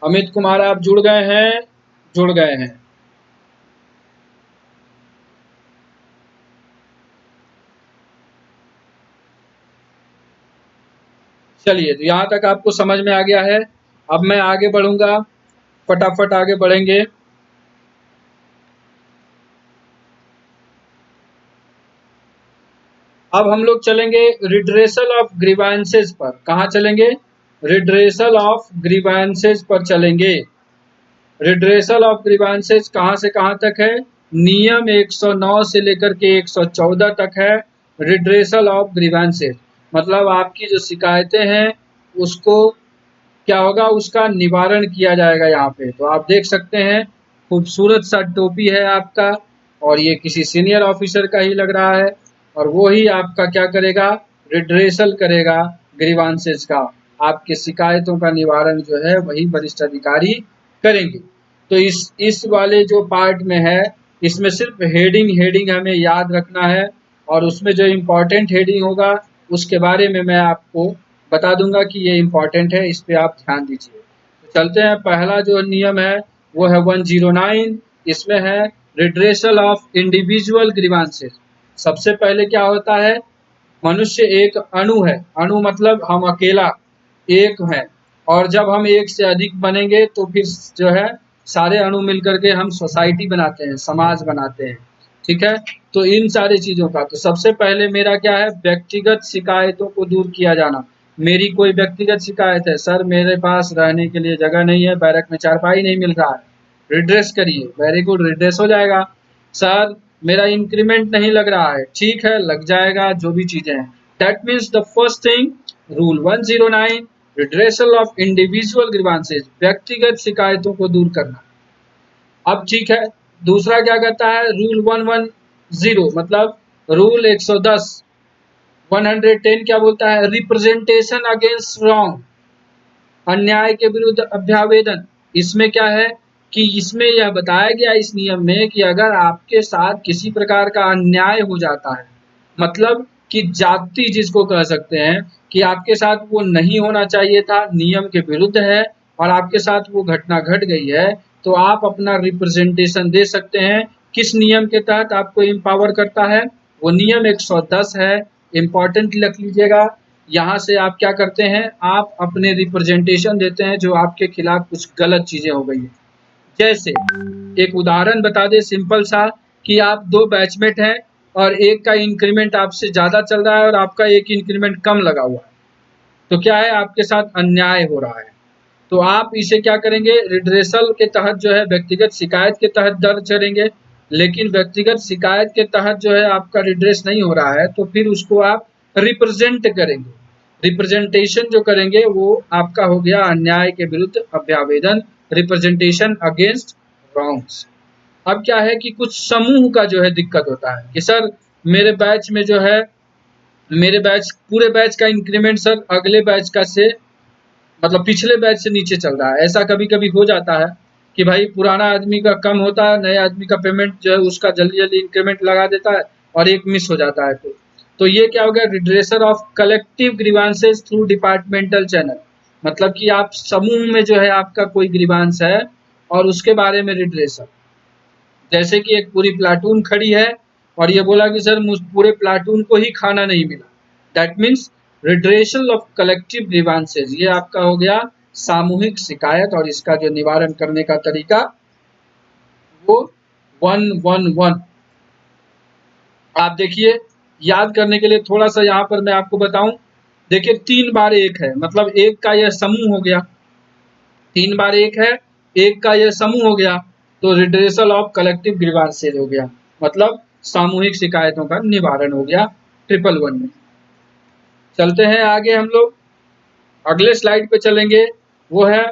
Amit Kumar आप जुड़ गए हैं, जुड़ गए हैं। चलिए, तो यहाँ तक आपको समझ में आ गया है। अब मैं आगे बढ़ूंगा, फटाफट आगे बढ़ेंगे। अब हम लोग चलेंगे रिड्रेसल ऑफ ग्रीवेंसेस पर। कहाँ चलेंगे? रिड्रेसल ऑफ ग्रीवेंसेस पर चलेंगे। रिड्रेसल ऑफ ग्रीवेंसेस कहाँ से कहाँ तक है? नियम 109 से लेकर के 114 तक है रिड्रेसल ऑफ ग्रीवेंसेस। मतलब आपकी जो शिकायतें हैं उसको क्या होगा, उसका निवारण किया जाएगा। यहाँ पे तो आप देख सकते हैं, खूबसूरत सा टोपी है आपका, और ये किसी सीनियर ऑफिसर का ही लग रहा है, और वो ही आपका क्या करेगा, रिड्रेसल करेगा ग्रीवांसेस का। आपके शिकायतों का निवारण जो है वही वरिष्ठ अधिकारी करेंगे। तो इस वाले जो पार्ट में है, इसमें सिर्फ हेडिंग हेडिंग हमें याद रखना है, और उसमें जो इम्पोर्टेंट हेडिंग होगा उसके बारे में मैं आपको बता दूंगा कि ये इम्पोर्टेंट है, इस पे आप ध्यान दीजिए। तो चलते हैं, पहला जो नियम है वो है 109। इसमें है रिड्रेसल ऑफ इंडिविजुअल ग्रीवांसेस। सबसे पहले क्या होता है, मनुष्य एक अणु है, अणु मतलब हम अकेला एक हैं, और जब हम एक से अधिक बनेंगे तो फिर जो है सारे अणु मिलकर के हम सोसाइटी बनाते हैं, समाज बनाते हैं। ठीक है, तो इन सारी चीजों का तो सबसे पहले मेरा क्या है, व्यक्तिगत शिकायतों को दूर किया जाना। मेरी कोई व्यक्तिगत शिकायत है, सर मेरे पास रहने के लिए जगह नहीं है, बैरक में चारपाई नहीं मिल रहा है, रिड्रेस करिए। वेरी गुड, रिड्रेस हो जाएगा। सर मेरा इंक्रीमेंट नहीं लग रहा है, ठीक है लग जाएगा, जो भी चीजें हैं। That means the first thing, rule 109, redressal of individual grievances, व्यक्तिगत शिकायतों को दूर करना। अब ठीक है, दूसरा क्या कहता है, रूल 110, मतलब रूल 110, 110 क्या बोलता है, रिप्रेजेंटेशन अगेंस्ट रॉन्ग, अन्याय के विरुद्ध अभ्यावेदन। इसमें क्या है कि इसमें यह बताया गया इस नियम में कि अगर आपके साथ किसी प्रकार का अन्याय हो जाता है, मतलब कि जाति जिसको कह सकते हैं कि आपके साथ वो नहीं होना चाहिए था, नियम के विरुद्ध है और आपके साथ वो घटना घट गई है, तो आप अपना रिप्रेजेंटेशन दे सकते हैं। किस नियम के तहत आपको एम्पावर करता है? वो नियम 110 है, इम्पोर्टेंट लिख लीजिएगा। यहाँ से आप क्या करते हैं, आप अपने रिप्रेजेंटेशन देते हैं जो आपके खिलाफ कुछ गलत चीजें हो गई है। जैसे एक उदाहरण बता दें सिंपल सा कि आप दो बैचमेट हैं और एक का इंक्रीमेंट आपसे ज्यादा चल रहा है और आपका एक इंक्रीमेंट कम लगा हुआ है, तो क्या है, आपके साथ अन्याय हो रहा है। तो आप इसे क्या करेंगे, रिड्रेसल के तहत जो है व्यक्तिगत शिकायत के तहत दर्ज करेंगे। लेकिन व्यक्तिगत शिकायत के तहत जो है आपका रिड्रेस नहीं हो रहा है, तो फिर उसको आप रिप्रेजेंट करेंगे। रिप्रेजेंटेशन जो करेंगे वो आपका हो गया अन्याय के विरुद्ध अभ्यावेदन, रिप्रेजेंटेशन अगेंस्ट रॉन्ग्स। अब क्या है कि कुछ समूह का जो है दिक्कत होता है कि सर मेरे बैच में जो है, मेरे बैच पूरे बैच का इंक्रीमेंट सर अगले बैच का से मतलब पिछले बैच से नीचे चल रहा है। ऐसा कभी कभी हो जाता है कि भाई पुराना आदमी का कम होता है, नए आदमी का पेमेंट जो है उसका जल्दी जल्दी इंक्रीमेंट लगा देता है और एक मिस हो जाता है। तो ये क्या हो गया, redressal of collective grievances through departmental channel. मतलब कि आप समूह में जो है आपका कोई ग्रीवांस है और उसके बारे में रिड्रेसल, जैसे कि एक पूरी प्लाटून खड़ी है और ये बोला कि सर मुझ पूरे प्लाटून को ही खाना नहीं मिला, that means redressal of collective grievances. ये आपका हो गया सामूहिक शिकायत और इसका जो निवारण करने का तरीका वो 111। आप देखिए, याद करने के लिए थोड़ा सा यहाँ पर मैं आपको बताऊं, देखिए 3 बार 1 है, मतलब एक का यह समूह हो गया, 3 बार 1 है, एक का यह समूह हो गया, तो रिड्रेसल ऑफ कलेक्टिव ग्रीवांसेस हो गया, मतलब सामूहिक शिकायतों का निवारण हो गया 111 में। चलते हैं आगे हम लोग, अगले स्लाइड पे चलेंगे। वो है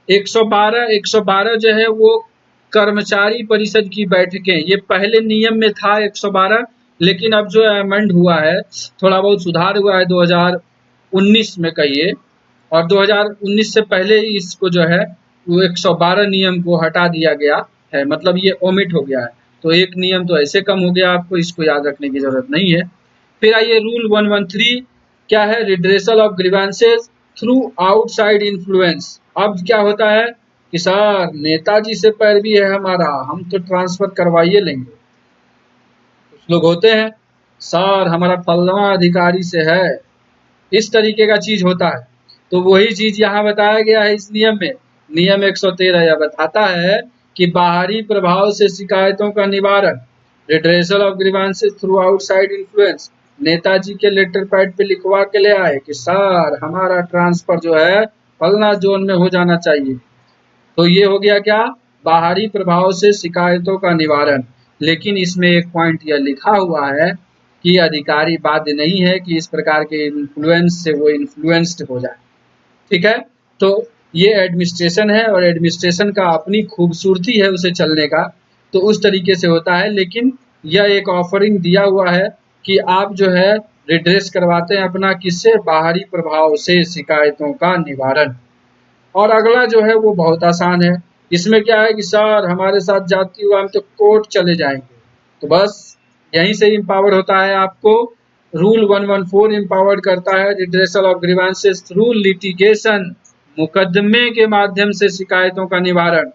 112। 112 जो है वो कर्मचारी परिषद की बैठकें, ये पहले नियम में था 112, लेकिन अब जो अमेंड हुआ है, थोड़ा बहुत सुधार हुआ है 2019 में कहिए, और 2019 से पहले ही इसको जो है वो 112 नियम को हटा दिया गया है, मतलब ये ओमिट हो गया है। तो एक नियम तो ऐसे कम हो गया, आपको इसको याद रखने की जरूरत नहीं है। फिर आइए रूल 113, क्या है, redressal of grievances through outside influence. अब क्या होता है कि सर नेताजी से पैरवी है हमारा, हम तो ट्रांसफर करवाइए लेंगे। कुछ लोग होते हैं, सर हमारा फलवा अधिकारी से है, इस तरीके का चीज होता है। तो वही चीज यहाँ बताया गया है इस नियम में। नियम 113 यह बताता है कि बाहरी प्रभाव से शिकायतों का निवारण, redressal of grievances through outside influence, Netaji के लेटर पैड पे लिखवा के ले आए कि सर हमारा ट्रांसफर जो है फलना जोन में हो जाना चाहिए। तो ये हो गया क्या, बाहरी प्रभाव से शिकायतों का निवारण। लेकिन इसमें एक पॉइंट यह लिखा हुआ है कि अधिकारी बाध्य नहीं है कि इस प्रकार के इन्फ्लुएंस से वो इन्फ्लुएंस्ड हो जाए। ठीक है, तो ये एडमिनिस्ट्रेशन है और एडमिनिस्ट्रेशन का अपनी खूबसूरती है उसे चलने का, तो उस तरीके से होता है। लेकिन यह एक ऑफरिंग दिया हुआ है कि आप जो है रिड्रेस करवाते हैं अपना, किससे, बाहरी प्रभाव से शिकायतों का निवारण। और अगला जो है वो बहुत आसान है, इसमें क्या है कि सर हमारे साथ जाती हुआ हम तो कोर्ट चले जाएंगे, तो बस यहीं से इम्पावर होता है आपको। रूल 114 इम्पावर्ड करता है redressal of grievances through litigation, मुकदमे के माध्यम से शिकायतों का निवारण।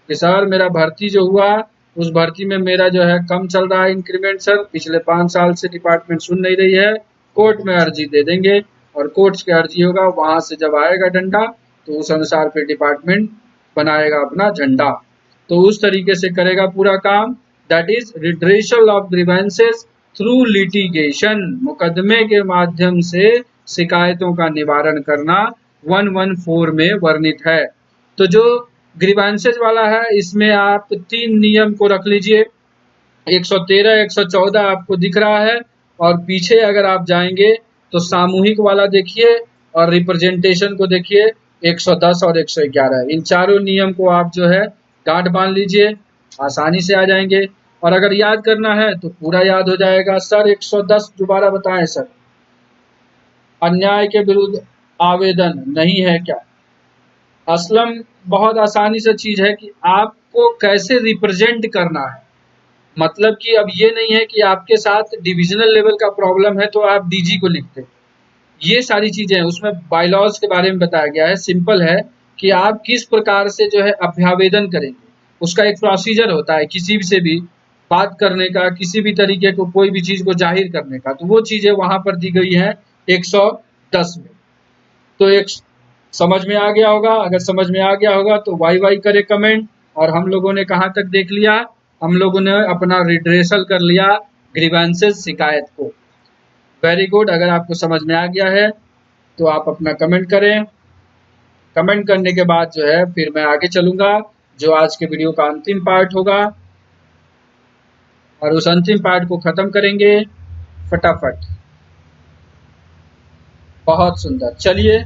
कि सर मेरा भर्ती जो हुआ उस भर्ती में मेरा जो है कम चल रहा है इंक्रीमेंट, सर पिछले 5 साल से डिपार्टमेंट सुन नहीं रही है, कोर्ट में अर्जी दे देंगे और कोर्ट की अर्जी होगा, वहां से जब आएगा डंडा तो उस अनुसार फिर डिपार्टमेंट बनाएगा अपना झंडा। तो उस तरीके से करेगा पूरा काम, that is redressal of grievances through litigation, मुकदमे के माध्यम से शिकायतों का निवारण करना 114 में वर्णित है। तो जो ग्रीवेंसेस वाला है इसमें आप 3 नियम को रख लीजिए, 113 114 आपको दिख रहा है, और पीछे अगर आप जाएंगे तो सामूहिक वाला देखिए और रिप्रेजेंटेशन को देखिए 110 और 111। इन चारों नियम को आप जो है गांठ बांध लीजिए, आसानी से आ जाएंगे। और अगर याद करना है तो पूरा याद हो जाएगा। सर 110 दोबारा बताएं सर। अन्याय के विरुद्ध आवेदन नहीं है क्या? असलम बहुत आसानी से चीज है कि आप आपको कैसे रिप्रेजेंट करना है। मतलब कि अब ये नहीं है कि आपके साथ डिविजनल लेवल का प्रॉब्लम है तो आप डीजी को लिखते, ये सारी चीजें हैं उसमें बायलॉज के बारे में बताया गया है। सिंपल है कि आप किस प्रकार से जो है अभ्यावेदन करेंगे, उसका एक प्रोसीजर होता है किसी से भी बात करने का, किसी भी तरीके को कोई भी चीज को जाहिर करने का, तो वो चीजें वहां पर दी गई हैं 110 में। तो एक समझ में आ गया होगा, अगर समझ में आ गया होगा तो वाई वाई करे कमेंट। और हम लोगों ने कहाँ तक देख लिया, हम लोगों ने अपना रिड्रेसल कर लिया ग्रीवेंसेस शिकायत को। वेरी गुड, अगर आपको समझ में आ गया है तो आप अपना कमेंट करें। कमेंट करने के बाद जो है फिर मैं आगे चलूंगा, जो आज के वीडियो का अंतिम पार्ट होगा, और उस अंतिम पार्ट को खत्म करेंगे फटाफट। बहुत सुंदर, चलिए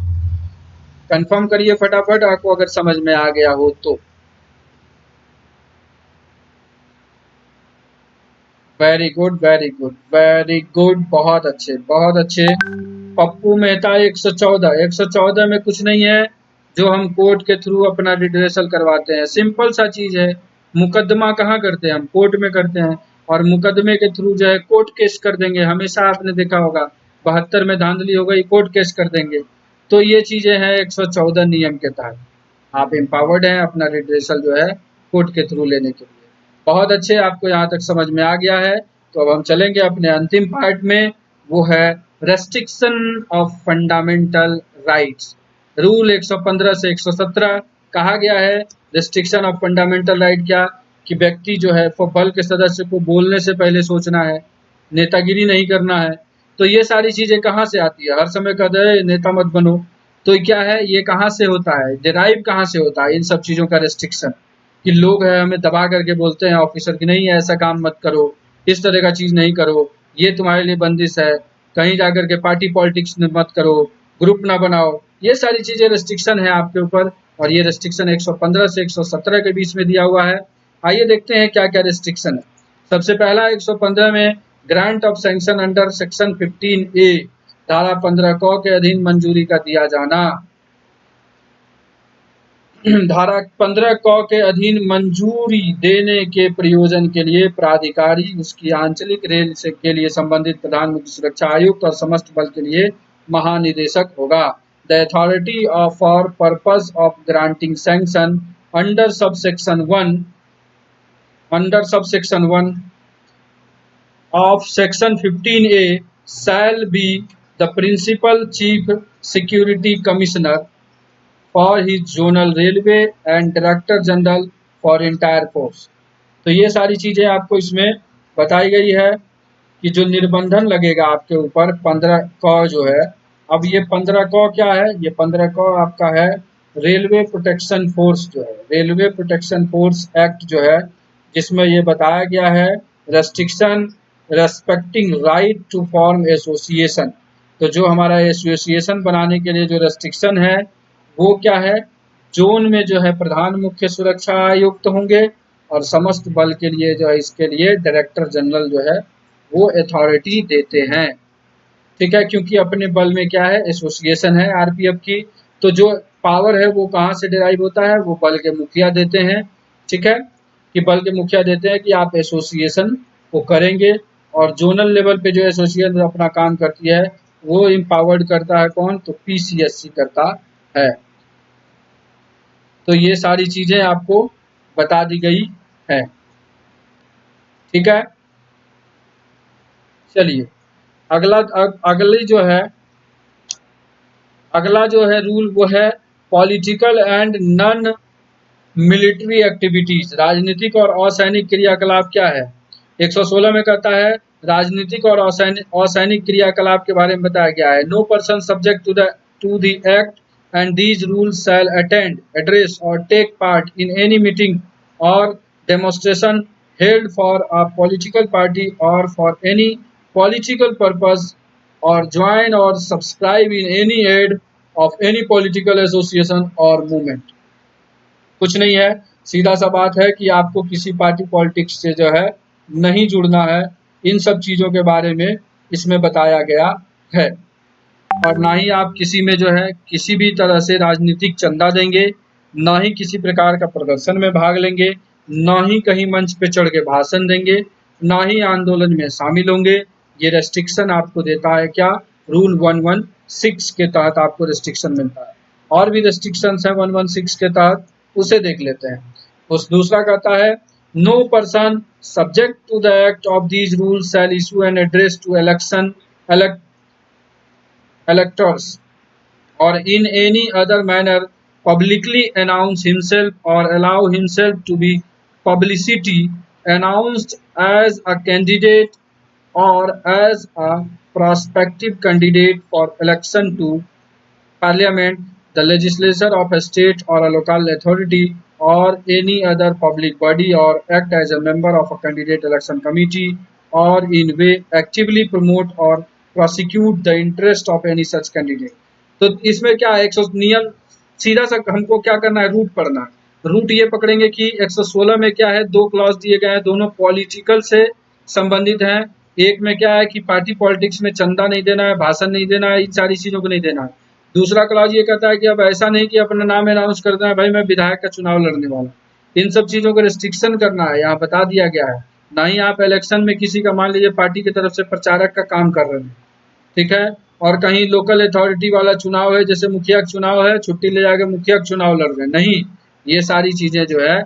कंफर्म करिए फटाफट आपको अगर समझ में आ गया हो तो। Very good very good very good, बहुत अच्छे बहुत अच्छे। पप्पू मेहता 114 में कुछ नहीं है जो हम कोर्ट के थ्रू अपना रिड्रेसल करवाते हैं, सिंपल सा चीज है। मुकदमा कहाँ करते हैं हम, कोर्ट में करते हैं, और मुकदमे के थ्रू जो है कोर्ट केस कर देंगे। हमेशा आपने देखा होगा 72 में धांधली हो गई, कोर्ट केस कर देंगे। तो ये चीजें हैं 114 नियम के तहत आप एम्पावर्ड हैं अपना रिड्रेसल जो है कोर्ट के थ्रू लेने के लिए। बहुत अच्छे, आपको यहाँ तक समझ में आ गया है। तो अब हम चलेंगे अपने अंतिम पार्ट में, वो है restriction of fundamental rights. Rule 115 से 117 कहा गया है रेस्ट्रिक्शन ऑफ फंडामेंटल राइट क्या, कि व्यक्ति जो है बल के सदस्य को बोलने से पहले सोचना है, नेतागिरी नहीं करना है। तो ये सारी चीजें कहाँ से आती है, हर समय कहते हैं नेता मत बनो, तो क्या है ये कहाँ से होता है, डिराइव कहाँ से होता है इन सब चीजों का रेस्ट्रिक्शन, कि लोग है हमें दबा करके बोलते हैं ऑफिसर की नहीं ऐसा काम मत करो, इस तरह का चीज नहीं करो, ये तुम्हारे लिए बंदिश है, कहीं जाकर के पार्टी पॉलिटिक्स मत करो, ग्रुप ना बनाओ, ये सारी चीजें रेस्ट्रिक्शन है आपके ऊपर। और ये रेस्ट्रिक्शन 115 से 117 के बीच में दिया हुआ है। आइए देखते हैं क्या क्या रेस्ट्रिक्शन है। सबसे पहला 115 में grant of sanction under section 15A धारा 15 क के अधीन मंजूरी का दिया जाना। धारा 15 क के अधीन मंजूरी देने के प्रयोजन के लिए प्राधिकारी उसकी आंचलिक रेल से के लिए संबंधित प्रधानमंत्री सुरक्षा आयुक्त और समस्त बल के लिए महानिदेशक होगा। The authority of for purpose of granting sanction under subsection 1 of section 15A shall be the principal chief security commissioner for his zonal railway and director general for entire force। तो ये सारी चीजें आपको इसमें बताई गई है कि जो निर्बंधन लगेगा आपके ऊपर 15 क जो है, अब ये 15 क क्या है, ये 15 क आपका है रेलवे प्रोटेक्शन फोर्स जो है, रेलवे प्रोटेक्शन फोर्स एक्ट जो है, जिसमें ये बताया गया है restriction respecting right to form association. तो जो हमारा एसोसिएशन बनाने के लिए जो रेस्ट्रिक्शन है वो क्या है, जोन में जो है प्रधान मुख्य सुरक्षा आयुक्त होंगे और समस्त बल के लिए जो है इसके लिए डायरेक्टर जनरल जो है वो अथॉरिटी देते हैं। ठीक है, क्योंकि अपने बल में क्या है एसोसिएशन है आरपीएफ की, तो जो पावर है वो कहाँ से डिराइव होता है, वो बल के मुखिया देते हैं। ठीक है, कि बल के मुखिया देते हैं कि आप एसोसिएशन को करेंगे, और जोनल लेवल पे जो एसोसिएशन अपना काम करती है वो इम्पावर्ड करता है कौन, तो पीसीएससी करता है। तो ये सारी चीजें आपको बता दी गई है। ठीक है, चलिए अगला जो है रूल वो है political and non military activities. राजनीतिक और असैनिक क्रियाकलाप क्या है, 116 में कहता है राजनीतिक और असैनिक क्रियाकलाप के बारे में बताया गया है। No person subject to the act and these rules shall attend address or take part in any meeting or demonstration held for a political party or for any political purpose or join or subscribe in any aid of any political association or movement। कुछ नहीं है, सीधा सा बात है कि आपको किसी पार्टी पॉलिटिक्स से जो है नहीं जुड़ना है, इन सब चीज़ों के बारे में इसमें बताया गया है। और ना ही आप किसी में जो है किसी भी तरह से राजनीतिक चंदा देंगे, ना ही किसी प्रकार का प्रदर्शन में भाग लेंगे, ना ही कहीं मंच पे चढ़ के भाषण देंगे, ना ही आंदोलन में शामिल होंगे। ये रेस्ट्रिक्शन आपको देता है क्या, रूल 116 के तहत आपको रेस्ट्रिक्शन मिलता है। और भी रेस्ट्रिक्शंस हैं 116 के तहत, उसे देख लेते हैं। उस दूसरा कहता है no person subject to the act of these rules shall issue an address to electors or in any other manner publicly announce himself or allow himself to be publicity announced as a candidate or as a prospective candidate for election to Parliament, the legislature of a state or a local authority or any other public body or act as a member of a candidate election committee or in way actively promote or prosecute the interest of any such candidate। तो इसमें क्या है, 100 नियम सीधा सा हमको क्या करना है, रूट पढ़ना है। रूट ये पकड़ेंगे कि 116 में क्या है, दो क्लॉज दिए गए हैं, दोनों पॉलिटिकल से संबंधित हैं। एक में क्या है कि पार्टी पॉलिटिक्स में चंदा नहीं देना है, भाषण नहीं देना है, इन सारी चीजों को नहीं देना है। दूसरा क्लॉज ये कहता है कि अब ऐसा नहीं कि अपना नाम अनाउंस कर देना है, भाई मैं विधायक का चुनाव लड़ने वाला, इन सब चीजों को रिस्ट्रिक्शन करना है, यहाँ बता दिया गया है। ना ही आप इलेक्शन में किसी का मान लीजिए पार्टी की तरफ से प्रचारक का काम कर रहे हैं, ठीक है, और कहीं लोकल अथॉरिटी वाला चुनाव है, जैसे मुखिया का चुनाव है, छुट्टी ले जाके मुखिया का चुनाव लड़ रहे हैं, नहीं, ये सारी चीजें जो है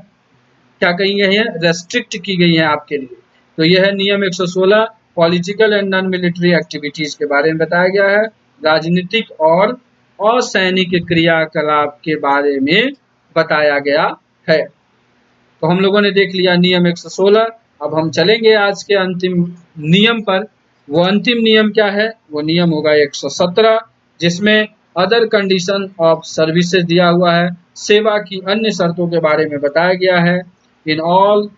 क्या कही गई है, रेस्ट्रिक्ट की गई है आपके लिए। तो यह है नियम 116 political and non military activities के बारे में बताया गया है, राजनीतिक और असैनिक क्रियाकलाप के बारे में बताया गया है। तो हम लोगों ने देख लिया नियम 116। अब हम चलेंगे आज के अंतिम नियम पर। वो अंतिम नियम क्या है, वो नियम होगा 117, जिसमें अदर कंडीशन ऑफ सर्विसेज दिया हुआ है, सेवा की अन्य शर्तों के बारे में बताया गया है। In all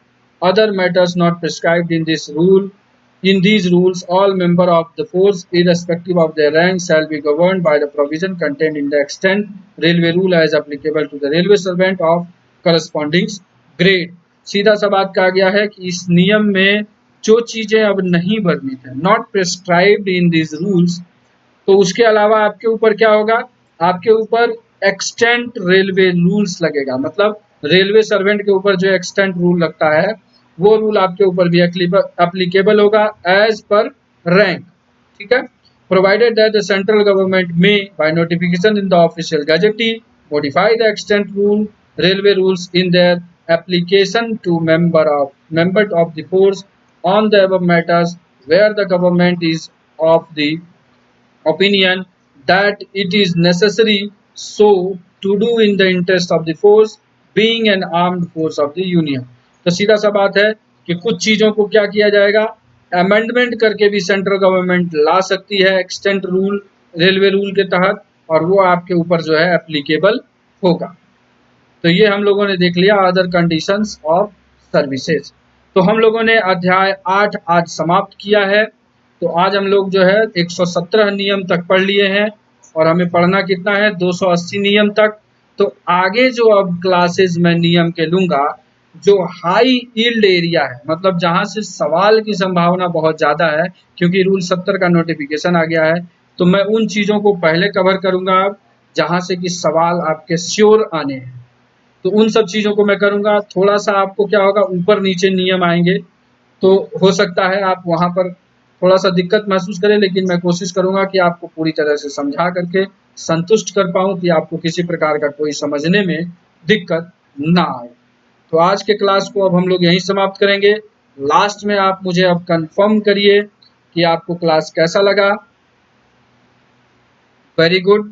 other matters not prescribed in this rule, in these rules all member of the force irrespective of their rank shall be governed by the provision contained in the extant railway rule as applicable to the railway servant of corresponding grade। सीधा सा बात कहा गया है कि इस नियम में जो चीजें अब नहीं वर्णित है, not prescribed in this rules, तो उसके अलावा आपके ऊपर क्या होगा, आपके ऊपर एक्सटेंट रेलवे रूल्स लगेगा। मतलब रेलवे सर्वेंट के ऊपर जो एक्सटेंट रूल लगता है वो रूल आपके ऊपर भी एप्लीकेबल होगा एज पर रैंक, ठीक है। Provided that the central government may by notification in the official gazette modify the extent rule railway rules in their application to member of the force on the above matters where the government is of the opinion that it is necessary so to do in the interest of the force being an armed force of the union। तो सीधा सा बात है कि कुछ चीजों को क्या किया जाएगा, अमेंडमेंट करके भी सेंट्रल गवर्नमेंट ला सकती है एक्सटेंट रूल रेलवे रूल के तहत, और वो आपके ऊपर जो है एप्लीकेबल होगा। तो ये हम लोगों ने देख लिया अदर कंडीशंस ऑफ सर्विसेज। तो हम लोगों ने अध्याय 8 आज समाप्त किया है। तो आज हम लोग जो है 117 नियम तक पढ़ लिए हैं और हमें पढ़ना कितना है, 280 नियम तक। तो आगे जो अब क्लासेस में नियम के लूंगा जो हाई यील्ड एरिया है, मतलब जहां से सवाल की संभावना बहुत ज्यादा है, क्योंकि रूल 70 का नोटिफिकेशन आ गया है, तो मैं उन चीजों को पहले कवर करूंगा जहां से कि सवाल आपके श्योर आने हैं। तो उन सब चीजों को मैं करूंगा। थोड़ा सा आपको क्या होगा, ऊपर नीचे नियम आएंगे, तो हो सकता है आप वहां पर थोड़ा सा दिक्कत महसूस करें, लेकिन मैं कोशिश करूंगा कि आपको पूरी तरह से समझा करके संतुष्ट कर पाऊं कि आपको किसी प्रकार का कोई समझने में दिक्कत ना आए। तो आज के क्लास को अब हम लोग यहीं समाप्त करेंगे। लास्ट में आप मुझे अब कंफर्म करिए कि आपको क्लास कैसा लगा। वेरी गुड,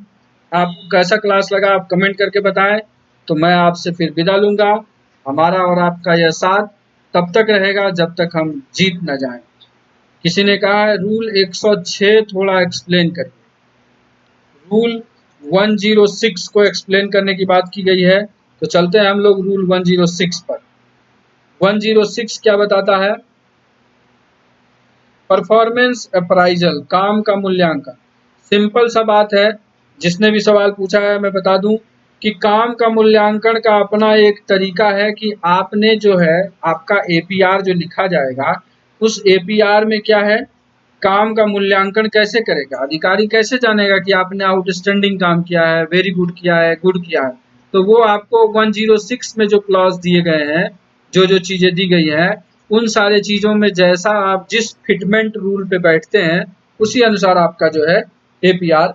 आपको कैसा क्लास लगा आप कमेंट करके बताएं। तो मैं आपसे फिर विदा लूंगा। हमारा और आपका यह साथ तब तक रहेगा जब तक हम जीत न जाएं। किसी ने कहा है रूल 106 थोड़ा एक्सप्लेन करिए। रूल 106 को एक्सप्लेन करने की बात की गई है, तो चलते हैं हम लोग रूल 106 पर। 106 क्या बताता है, परफॉर्मेंस अप्राइजल, काम का मूल्यांकन। सिंपल सा बात है, जिसने भी सवाल पूछा है मैं बता दूं कि काम का मूल्यांकन का अपना एक तरीका है कि आपने जो है आपका एपीआर जो लिखा जाएगा, उस एपीआर में क्या है, काम का मूल्यांकन कैसे करेगा, अधिकारी कैसे जानेगा कि आपने आउटस्टैंडिंग काम किया है, वेरी गुड किया है, गुड किया है। तो वो आपको 106 में जो क्लॉज दिए गए हैं, जो जो चीजें दी गई हैं उन सारे चीजों में जैसा आप जिस फिटमेंट रूल पे बैठते हैं उसी अनुसार आपका जो है APR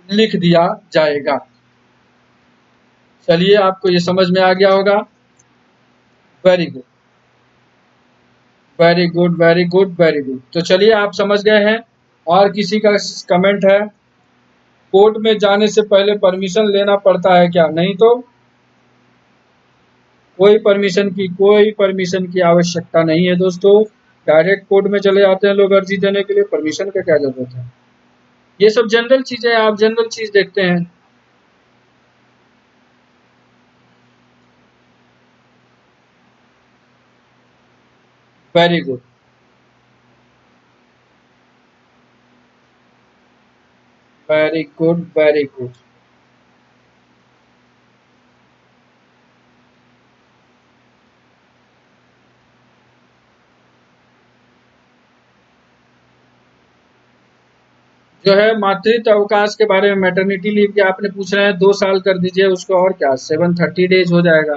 लिख दिया जाएगा। चलिए, आपको ये समझ में आ गया होगा। Very good, very good, very good, very good. तो चलिए, आप समझ गए हैं। और किसी का कमेंट है? कोर्ट में जाने से पहले परमिशन लेना पड़ता है क्या? नहीं तो कोई परमिशन की आवश्यकता नहीं है दोस्तों। डायरेक्ट कोर्ट में चले जाते हैं लोग अर्जी देने के लिए, परमिशन का क्या जरूरत है? ये सब जनरल चीजें, आप जनरल चीज देखते हैं। Very good, very good, very good. जो है मातृत्व अवकाश के बारे में, मैटरनिटी लीव के आपने पूछ रहे हैं, 2 साल कर दीजिए उसको, और क्या 730 डेज हो जाएगा।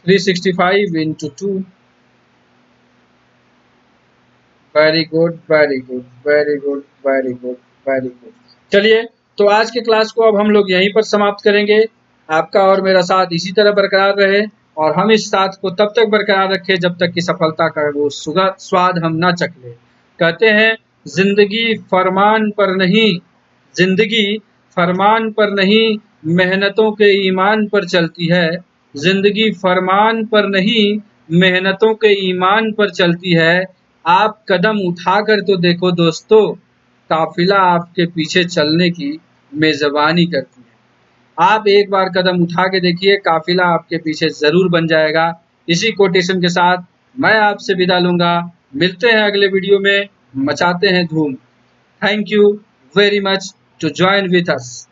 365 into 2। Very good, very good, very good, very good, very good. चलिए, तो आज के क्लास को अब हम लोग यहीं पर समाप्त करेंगे। आपका और मेरा साथ इसी तरह बरकरार रहे, और हम इस साथ को तब तक बरकरार रखें जब तक कि सफलता का वो स्वाद हम ना चख लें। कहते हैं जिंदगी फरमान पर नहीं, जिंदगी फरमान पर नहीं, मेहनतों के ईमान पर चलती है। जिंदगी फरमान पर नहीं, मेहनतों के ईमान पर चलती है। आप कदम उठाकर तो देखो दोस्तों, काफिला आपके पीछे चलने की मेजबानी करती है। आप एक बार कदम उठा के देखिए, काफिला आपके पीछे जरूर बन जाएगा। इसी कोटेशन के साथ मैं आपसे विदा लूंगा। मिलते हैं अगले वीडियो में, मचाते हैं धूम। Thank you very much to join with us.